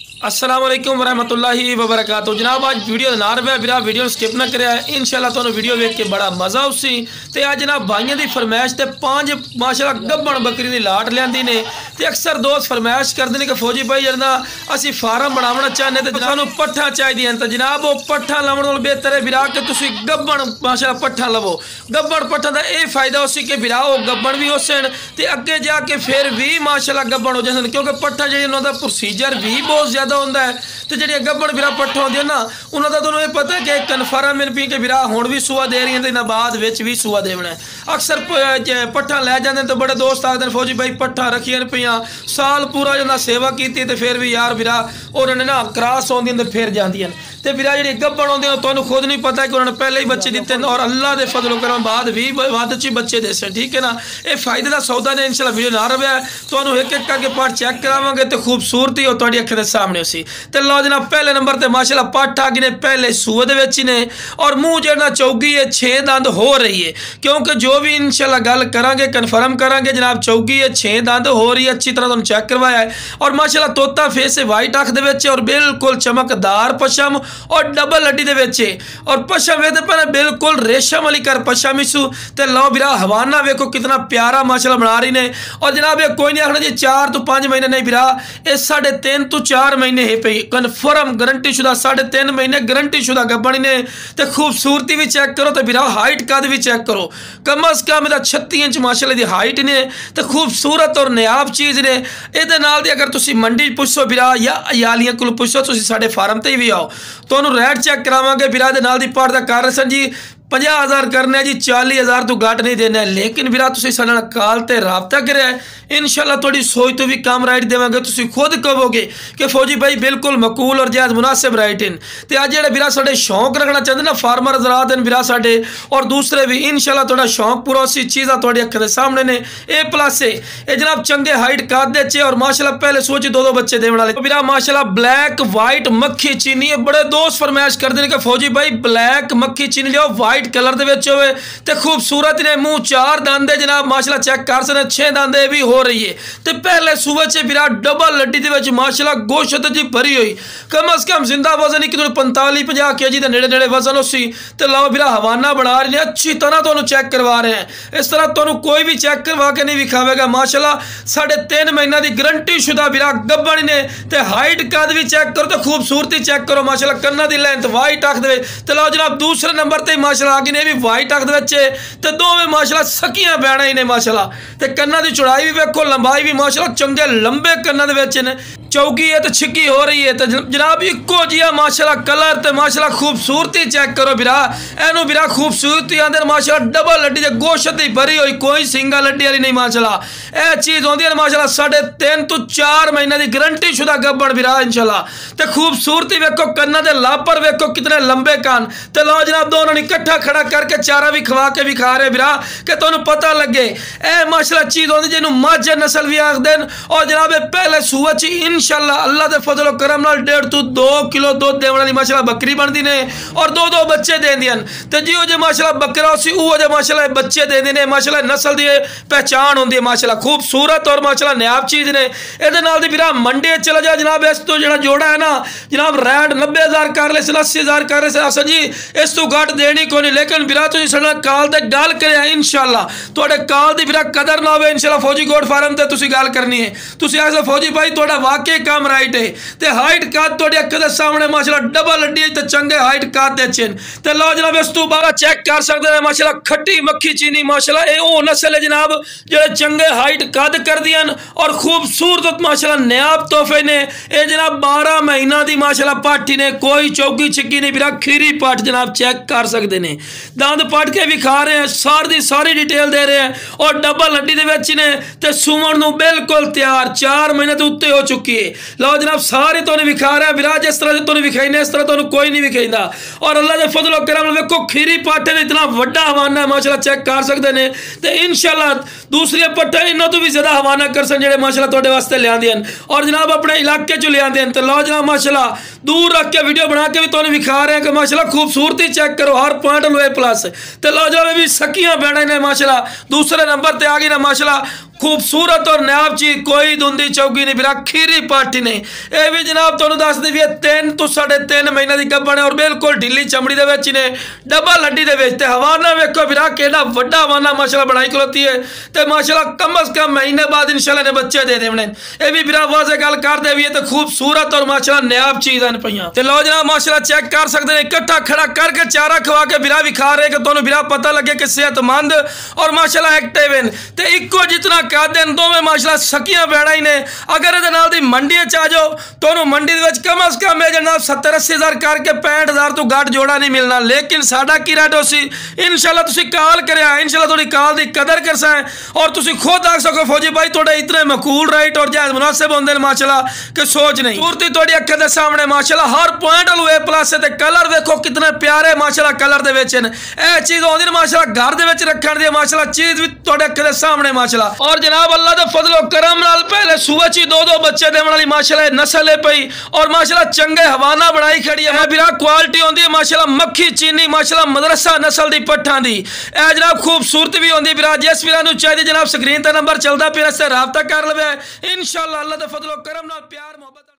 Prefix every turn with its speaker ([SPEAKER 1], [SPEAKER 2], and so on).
[SPEAKER 1] अस्सलाम वालेकुम वरहमतुल्लाहि वबरकातुहू। जनाब आज वीडियो ना रहा बिरा वीडियो स्किप ना करें इंशाल्लाह तुहानू वीडियो वेख के बड़ा मज़ा उसी ते आज जनाब भाइयों की फरमाइश ते 5 माशाल्लाह गब्बन बकरी की लाट लियांदी ने ते अक्सर दोस्त फरमाइश करते हैं कि फौजी भाई जरा असी फार्म बनाना चाहते तो सानू पट्ठा चाहिए तो जनाब वो पट्ठा लाने नाल बेहतर है बिरा कि तुसी गब्बन माशाल्लाह पट्ठा लवो। गब्बन पट्ठा का यह फायदा उसी कि बिरा वो गब्बन भी हो सन ते अगे जाके फिर भी माशाल्लाह गब्बन हो जाते हैं क्योंकि पट्ठा जी उन्होंने प्रोसीजर भी बहुत ज़्यादा होंदा है। तो जी गब्बन बिरा पट्ठा होंगे ना उन्होंने तो तुम्हें पता है कि कन्फर्म मिल पी कि बिरा हुण भी सूआ दे रही है तो बाद भी सूआ देना है। अक्सर पट्ठा लै जाते तो बड़े दोस्त आखते हैं फौजी भाई पट्ठा रखिया रुपया साल पूरा जो सेवा की तो फिर भी यार बिरा उन्होंने ना क्रॉस आउंदियां तो फिर जांदियां ते बिरा जी गब्बन आउंदे तुहानू खुद नहीं पता कि उन्होंने पहले ही बच्चे दिते और अल्लाह के फजलो करम बाद भी वध च बच्चे दे सन। ठीक है ना, ये फायदे का सौदा ने इंशाल्लाह वीडियो ना रहा तुहानू एक एक करके पार्ट चेक करावांगे तो खूबसूरती और तुहाडी अखां दे सामने उसी ते लो जनाब पहले नंबर ते माशाल्लाह पट्ठ आ गए ने पहले सूए दे विच ने और मूँह जिहड़ा चौगी है 6 दंद हो रही है क्योंकि जो भी इंशाल्लाह गल करांगे कन्फर्म करांगे जनाब चौगी है 6 दंद हो रही है अच्छी तरह तुहानू चेक करवाया है और माशाल्लाह तोता फेस है वाइट अख दे विच और बिल्कुल चमकदार पशम और डबल हड्डी दे विच और पशम वेदे पर बिल्कुल रेशम वाली कर पशम इसू ते लो बिरा हवाना वेखो कितना प्यारा माशाल्लाह बना रही ने और जनाब ये कोई नहीं आखना जी 4 तो 5 महीने नहीं बिरा ये 3.5 तो 4 महीने है पे कन्फर्म गारंटी शुदा 3.5 महीने गारंटी शुदा गब्बनी ने ते खूबसूरती भी चेक करो तो बिरा हाइट कद भी चेक करो कम अज कम 36 इंच माशाल्लाह दी हाइट ने तो खूबसूरत और नायाब चीज़ ने ये नाल दी अगर तुसी मंडी पुछो बिरा या अयालियां कोल पुछो तुसी साडे फार्म ते भी आओ तो रेट चेक करावांगे बिरा दे नाल दी पाड़ दा कर सन जी 50,000 करने जी 40,000 तो घट नहीं देना लेकिन बिरा तुसी साडे नाल कॉल ते राबता करिया इंशाल्लाह थोड़ी सोच तो भी कम राइट देवांगे तुसी खुद कहोगे कि फौजी भाई बिल्कुल मकूल और जायज़ मुनासिब राइट इन ते अज जेहड़े बिरा साडे शौक रखना चाहते ना फार्मर हज़रात हैं बिरा साडे और दूसरे भी इंशाल्लाह थोड़ा शौक पूरा उसी चीज़ा थोड़ी अखां दे सामने ने ए प्लस है ये जनाब चंगे हाइट कद दे च और माशाल्लाह पहले सोच 2 बच्चे देने वाले बिरा माशाल्लाह ब्लैक वाइट मक्खी चीनी है बड़े दोस्त फरमाइश करते हैं कि फौजी भाई ब्लैक मक्खी चीनी लियो वाइट कलर दे विच होवे ते खूबसूरत ने मूँह 4 दंद जनाब माशाल्लाह चेक कर सकते 6 दंद भी हो रही है ते पहले सूबे च बिरा डबल हड्डी दे विच माशाल्लाह गोश्त जी भरी हुई कम अज कम जिंदा वजन एक 45-50 kg के नेड़े वजन उसी ते लाओ बिरा हवाना बना रहे हैं अच्छी तरह तुहानू चेक करवा रहे हैं इस तरह तुहानू कोई भी चेक करवा के नहीं विखावेगा माशाल्लाह 3.5 महीना की गारंटी शुदा बिरा गब्बन ने ते हाइट कद भी चेक करो तो खूबसूरती चेक करो माशाल्लाह कन्ना की लेंथ वाइट अख दे ते लाओ जनाब दूसरे नंबर ते माशाल्लाह आ गए ने भी वाइट अख दे बच्चे ते दोवें माशाल्लाह सकियां बैणा ही ने माशाल्लाह ते कन्ना की चौड़ाई भी वेखो लंबाई भी माशाल्लाह चंगे लंबे कन्ना दे विच ने चौकी है तो छिकी हो रही है तो जनाब इको जिहा माशाल्लाह कलर ते माशाल्लाह खूबसूरती चेक करो बिरा एनू बिरा खूबसूरती आंदे माशाल्लाह डबल हड्डी ते गोश्त ही भरी हुई कोई सिंगल हड्डी वाली नहीं माशाल्लाह यह चीज़ होंदी है माशाल्लाह 3.5 तो 4 महीने की गारंटी शुदा गब्बन बिरा इंशाल्लाह ते खूबसूरती वेखो कन्ना दे लापर वेखो कितने लंबे कान ते लो जनाब दोनों ने इकट्ठा खड़ा करके चारा भी खवा के भी खा रहे बिरा कि तुहानू पता लगे ए माशाल्लाह चीज़ होंदी जिन्हों माझ नस्ल भी आखदे और जनाब पहले सूए च इंशाल्लाह अल्लाह के फजलो करम नाल 1.5 तो 2 किलो दूध देने वाली माशाल्लाह बकरी बनती ने और 2 बच्चे देंदियां ते जिहो जे माशाल्लाह बकरा उसी उहो जे माशाल्लाह बच्चे देंदे ने माशाल्लाह नस्ल दी पहचान होंदी है माशाल्लाह खूबसूरत और माशाल्लाह नायाब चीज़ ने इहदे नाल दी बिरा मंडी चला जा जनाब इस तो जिहड़ा जोड़ा है ना जनाब रेट 90,000 कर ले 80,000 कर ले असन जी इस तो घट देनी कोई नहीं लेकिन बिरा तुसीं साडे नाल कॉल ते गल करिया इंशाल्लाह तुहाडे कॉल दी बिरा कदर ना होवे इंशाल्लाह फौजी गोट फार्म ते तुसीं गल करनी है तुसीं आखदे फौजी भाई तुहाडा वाकई काम राइट है ते हाइट कद तुहाडे अखां दे सामने माशाल्लाह डबल हड्डी ते चंगे हाइट कद दे चन ते लो जनाब इस तो बारा चेक कर सकदे हैं माशाल्लाह खट्टी मक्खी चीनी माशाल्लाह ए ओ नस्ल है जनाब जेहड़े चंगे हाइट कद कर दियां और खूबसूरत माशाल्लाह नायाब तोहफे ने ए जनाब 12 महीना दी माशाल्लाह पाठी ने कोई चौकी छिक्की नहीं बिरा खीरी पाठ जनाब चेक कर सकते हैं दंद पट के भी खा रहे हैं सारी डिटेल दे रहे हैं और डबल हड्डी दे विच ने ते सूवण नूं बिल्कुल तैयार 4 महीने तो उत्ते हो चुकी है लो जनाब सारे तुहानू विखा रहा है बिरा जिस तरह से तुहानू विखाईने इस तरह तुहानू कोई नहीं विखाईंदा और अल्लाह के फजलो करम वेखो खीरी पाठे ने इतना वड्डा हवाना है माशाल्लाह चेक कर सकते हैं ते इंशाल्लाह दूसरी पट्ठे इन्हों तो भी ज़्यादा हवाना कर सन जेहड़े माशाल्लाह तुहाडे वास्ते लियांदे हन और जनाब अपने इलाके चो लियांदे हन ते लो जनाब माशाल्लाह दूर रख के वीडियो बना के भी तुहानू विखा रहे हैं कि माशाल्लाह खूबसूरती चेक करो, हर पॉइंट लो A+। तो लो जाओ भी सकियां बैठे ने माशाल्लाह, दूसरे नंबर पर आ गई ना माशाल्लाह खूबसूरत और नायाब चीज, कोई धुंधी चौकी नहीं बिरा, खीरी पाठी नहीं। ये भी जनाब तुहानू दस दी भी 3 तो 3.5 महीने की गब्बन है और बिल्कुल ढिली चमड़ी दे विच ने, डबल हड्डी दे विच। ते हवाना वेखो बिरा केड़ा वड्डा हवाना माशाल्लाह बनाई खलोती है। ते माशाल्लाह कम अज कम महीने बाद इंशाल्लाह ने बच्चे दे देने। ये भी बिरा वाजे गल कर दे भी है, तो खूबसूरत और माशाल्लाह नायाब चीज हैं पईयां। ते लो जनाब माशाल्लाह चेक कर सकते हैं, इकट्ठा खड़ा करके चारा खवा के बिरा विखा रहे कि तुहानू बिरा पता लगे कि सेहतमंद और माशाल्लाह एक्टिव हैं। ते इको जितना कह दिन दोवें माशाल्लाह सकियां बैड़ा ही ने। अगर ये नाल दी मंडी आ जाओ तो मंडी दे विच कम अज कम 70-80 हज़ार करके 65,000 तो घट जोड़ा नहीं मिलना। लेकिन साडा की रेट होसी इंशाल्लाह तुसी कॉल करिया, इंशाल्लाह थोड़ी कॉल दी कदर कर सा और तुसी खुद आख सको फौजी भाई थोड़े इतने मकूल राइट और जायज मुनासिब होंदे ने माशाल्लाह कि सोच नहीं। सूरती थोड़ी अखां दे सामने माशाल्लाह हर पॉइंट लो A+ ते कलर देखो कितने प्यारे माशाल्लाह कलर दे विच ने। ए चीज होंदी ने माशाल्लाह घर दे विच रखण दी माशाल्लाह चीज भी थोड़े अखां दे सामने माशाल्लाह। और जनाब अल्लाह दे फजलो करम नाल पहले सूबे च 2-2 बच्चे देने वाली माशाल्लाह नस्ल है पई और माशाल्लाह चंगे हवाना बनाई खड़ी है। बिरा क्वालिटी होंदी है माशाल्लाह मक्खी चीनी माशाल्लाह मदरसा नस्ल दी पट्ठां दी। ए जनाब खूबसूरत भी होंदी बिरा, जिस वीरां नू चाहिए जनाब स्क्रीन ते नंबर चलदा पिया, इससे राबता कर लवे इंशाल्लाह अल्लाह दे फजलो करम नाल प्यार मोहब्बत।